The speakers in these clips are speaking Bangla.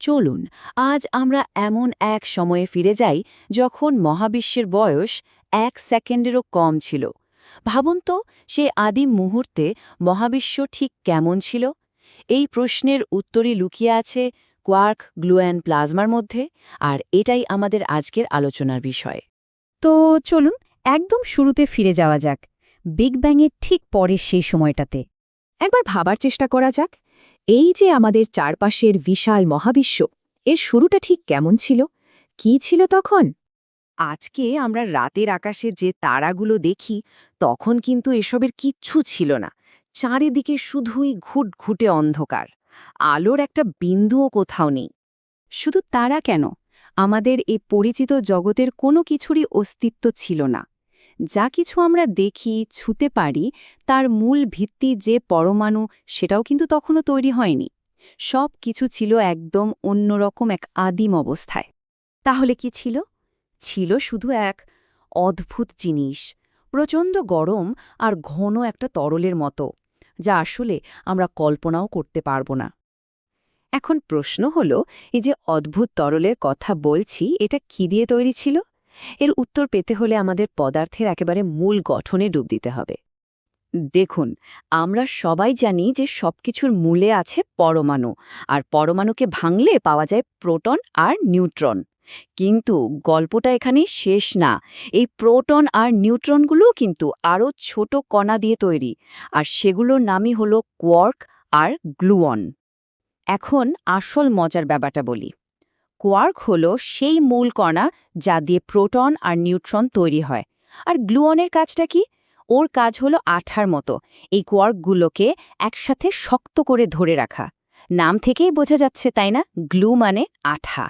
চলুন আজ আমরা এমন এক সময়ে ফিরে যাই যখন মহাবিশ্বের বয়স 1 সেকেন্ডেরও কম ছিল। ভাবুন তো, সে আদিম মুহূর্তে মহাবিশ্ব ঠিক কেমন ছিল। এই প্রশ্নের উত্তরই লুকিয়ে আছে কোয়ার্ক, গ্লুয়ন, প্লাজমার মধ্যে, আর এটাই আমাদের আজকের আলোচনার বিষয়। তো চলুন একদম শুরুতে ফিরে যাওয়া যাক, বিগ ব্যাংয়ের ঠিক পরের সেই সময়টাতে। একবার ভাবার চেষ্টা করা যাক, এই যে আমাদের চারপাশের বিশাল মহাবিশ্ব, এর শুরুটা ঠিক কেমন ছিল, কি ছিল তখন? আজকে আমরা রাতের আকাশে যে তারাগুলো দেখি, তখন কিন্তু এসবের কিচ্ছু ছিল না। চারিদিকে শুধুই ঘুটঘুটে অন্ধকার, আলোর একটা বিন্দুও কোথাও নেই। শুধু তারা কেন, আমাদের এই পরিচিত জগতের কোনো কিছুরই অস্তিত্ব ছিল না। যা কিছু আমরা দেখি, ছুঁতে পারি, তার মূল ভিত্তি যে পরমাণু, সেটাও কিন্তু তখনও তৈরি হয়নি। সব কিছু ছিল একদম অন্যরকম এক আদিম অবস্থায়। তাহলে কি ছিল? ছিল শুধু এক অদ্ভুত জিনিস, প্রচণ্ড গরম আর ঘন একটা তরলের মতো, যা আসলে আমরা কল্পনাও করতে পারব না। এখন প্রশ্ন হলো, এই যে অদ্ভুত তরলের কথা বলছি, এটা কি দিয়ে তৈরি ছিল? এর উত্তর পেতে হলে আমাদের পদার্থের একেবারে মূল গঠনে ডুব দিতে হবে। দেখুন, আমরা সবাই জানি যে সবকিছুর মূলে আছে পরমাণু, আর পরমাণুকে ভাঙলে পাওয়া যায় প্রোটন আর নিউট্রন। কিন্তু গল্পটা এখানে শেষ না। এই প্রোটন আর নিউট্রনগুলোও কিন্তু আরও ছোট কণা দিয়ে তৈরি, আর সেগুলোর নামই হলো কোয়ার্ক আর গ্লুয়ন। এখন আসল মজার ব্যাপারটা বলি। কোয়ার্ক হলো সেই মূল কণা যা দিয়ে প্রোটন আর নিউট্রন তৈরি হয়। আর গ্লুয়নের কাজটা কি? ওর কাজ হলো আঠার মতো এই কোয়ার্কগুলোকে একসাথে শক্ত করে ধরে রাখা। নাম থেকেই বোঝা যাচ্ছে, তাই না? গ্লু মানে আঠা।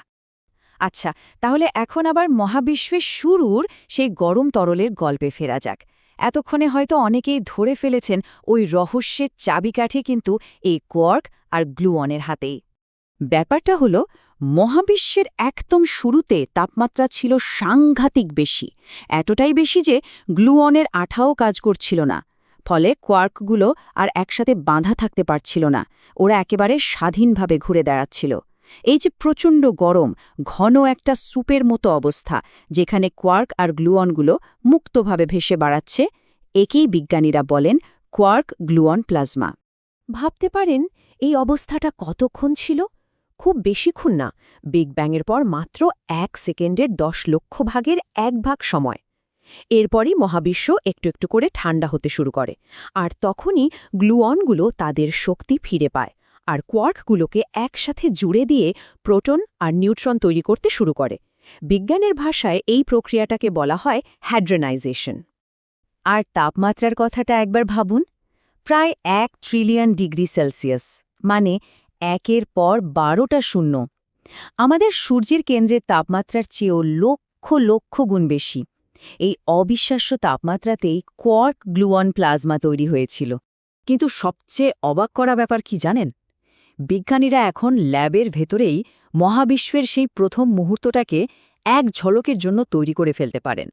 আচ্ছা, তাহলে এখন আবার মহাবিশ্বের শুরুর সেই গরম তরলের গল্পে ফেরা যাক। এতক্ষণে হয়তো অনেকেই ধরে ফেলেছেন ওই রহস্যের চাবিকাঠি কিন্তু এই কোয়ার্ক আর গ্লুয়নের হাতেই। ব্যাপারটা হলো, মহাবিশ্বের একদম শুরুতে তাপমাত্রা ছিল সাংঘাতিক বেশি, এতটাই বেশি যে গ্লুয়নের আঠাও কাজ করছিল না। ফলে কোয়ার্কগুলো আর একসাথে বাঁধা থাকতে পারছিল না, ওরা একেবারে স্বাধীনভাবে ঘুরে দাঁড়াচ্ছিল। এই যে প্রচণ্ড গরম, ঘন একটা স্যুপের মতো অবস্থা, যেখানে কোয়ার্ক আর গ্লুয়নগুলো মুক্তভাবে ভেসে বেড়াচ্ছে, একেই বিজ্ঞানীরা বলেন কোয়ার্ক গ্লুয়ন প্লাজমা। ভাবতে পারেন এই অবস্থাটা কতক্ষণ ছিল? খুব বেশিক্ষণ না, বিগ ব্যাংয়ের পর মাত্র 1 সেকেন্ডের 10 লক্ষ ভাগের 1 ভাগ সময়। এরপরই মহাবিশ্ব একটু একটু করে ঠান্ডা হতে শুরু করে, আর তখনই গ্লুয়নগুলো তাদের শক্তি ফিরে পায়, আর কোয়ার্কগুলোকে একসাথে জুড়ে দিয়ে প্রোটন আর নিউট্রন তৈরি করতে শুরু করে। বিজ্ঞানের ভাষায় এই প্রক্রিয়াটাকে বলা হয় হ্যাড্রোনাইজেশন। আর তাপমাত্রার কথাটা একবার ভাবুন, প্রায় 1 ট্রিলিয়ন ডিগ্রি সেলসিয়াস, মানে 1-এর পর 12টা শূন্য। আমাদের সূর্যের কেন্দ্রের তাপমাত্রার চেয়েও লক্ষ লক্ষ গুণ বেশি। এই অবিশ্বাস্য তাপমাত্রাতেই কোয়ার্ক গ্লুয়ন প্লাজমা তৈরি হয়েছিল। কিন্তু সবচেয়ে অবাক করা ব্যাপার কি জানেন? বিজ্ঞানীরা এখন ল্যাবের ভেতরেই মহাবিশ্বের সেই প্রথম মুহূর্তটাকে এক ঝলকের জন্য তৈরি করে ফেলতে পারেন।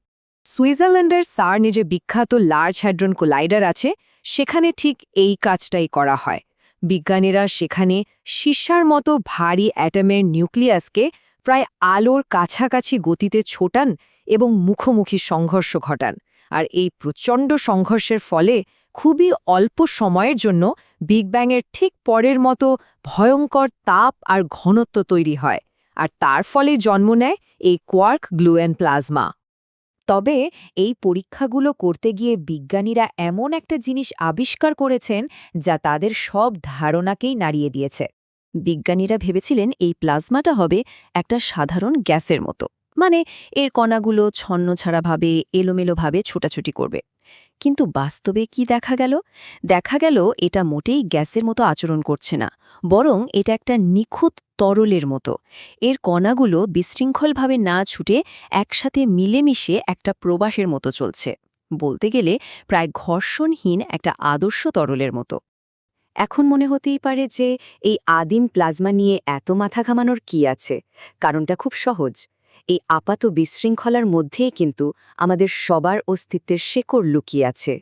সুইজারল্যান্ডের সার্নে যে বিখ্যাত লার্জ হ্যাড্রন কোলাইডার আছে, সেখানে ঠিক এই কাজটাই করা হয়। বিজ্ঞানীরা সেখানে সীসার মতো ভারী অ্যাটমের নিউক্লিয়াসকে প্রায় আলোর কাছাকাছি গতিতে ছোটান এবং মুখোমুখি সংঘর্ষ ঘটান। আর এই প্রচণ্ড সংঘর্ষের ফলে খুবই অল্প সময়ের জন্য বিগ ব্যাংয়ের ঠিক পরের মতো ভয়ঙ্কর তাপ আর ঘনত্ব তৈরি হয়, আর তার ফলে জন্ম নেয় এই কোয়ার্ক গ্লুয়ন প্লাজমা। তবে এই পরীক্ষাগুলো করতে গিয়ে বিজ্ঞানীরা এমন একটা জিনিস আবিষ্কার করেছেন যা তাদের সব ধারণাকেই নাড়িয়ে দিয়েছে। বিজ্ঞানীরা ভেবেছিলেন এই প্লাজমাটা হবে একটা সাধারণ গ্যাসের মতো, মানে এর কণাগুলো ছন্নছাড়াভাবে এলোমেলোভাবে ছোটাছুটি করবে। কিন্তু বাস্তবে কি দেখা গেল? দেখা গেল এটা মোটেই গ্যাসের মতো আচরণ করছে না, বরং এটা একটা নিখুঁত তরলের মতো। এর কণাগুলো বিশৃঙ্খলভাবে না ছুটে একসাথে মিলেমিশে একটা প্রবাসের মতো চলছে। বলতে গেলে প্রায় ঘর্ষণহীন একটা আদর্শ তরলের মতো। এখন মনে হতেই পারে যে এই আদিম প্লাজমা নিয়ে এত মাথা ঘামানোর কি আছে? কারণটা খুব সহজ। এই আপাত বিশৃঙ্খলার মধ্যেই কিন্তু আমাদের সবার অস্তিত্বের শেকড় লুকিয়ে আছে।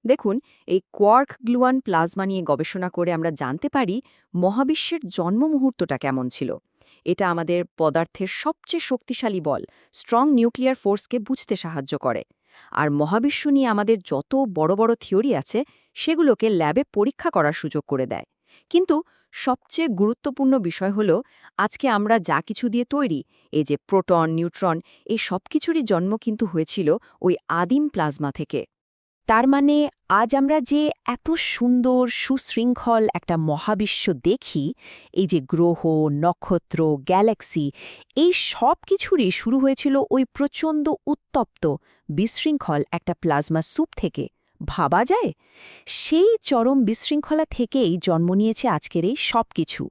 দেখুন, এই কোয়ার্ক গ্লুয়ন প্লাজমা নিয়ে গবেষণা করে আমরা জানতে পারি মহাবিশ্বের জন্ম মুহূর্তটা কেমন ছিল। এটা আমাদের পদার্থের সবচেয়ে শক্তিশালী বল, স্ট্রং নিউক্লিয়ার ফোর্সকে বুঝতে সাহায্য করে। আর মহাবিশ্ব নিয়ে আমাদের যত বড় বড় থিওরি আছে সেগুলোকে ল্যাবে পরীক্ষা করার সুযোগ করে দেয়। কিন্তু সবচেয়ে গুরুত্বপূর্ণ বিষয় হলো, আজকে আমরা যা কিছু দিয়ে তৈরি, এই যে প্রোটন, নিউট্রন, এই সব কিছুরই জন্ম কিন্তু হয়েছিল ওই আদিম প্লাজমা থেকে। তার মানে আজ আমরা যে এত সুন্দর সুশৃঙ্খল একটা মহাবিশ্ব দেখি, এই যে গ্রহ, নক্ষত্র, গ্যালাক্সি, এই সব কিছুরই শুরু হয়েছিল ওই প্রচণ্ড উত্তপ্ত বিশৃঙ্খল একটা প্লাজমা স্যুপ থেকে। ভাবা যায়? সেই চরম বিশৃঙ্খলা থেকেই জন্ম নিয়েছে আজকের এই সব কিছু।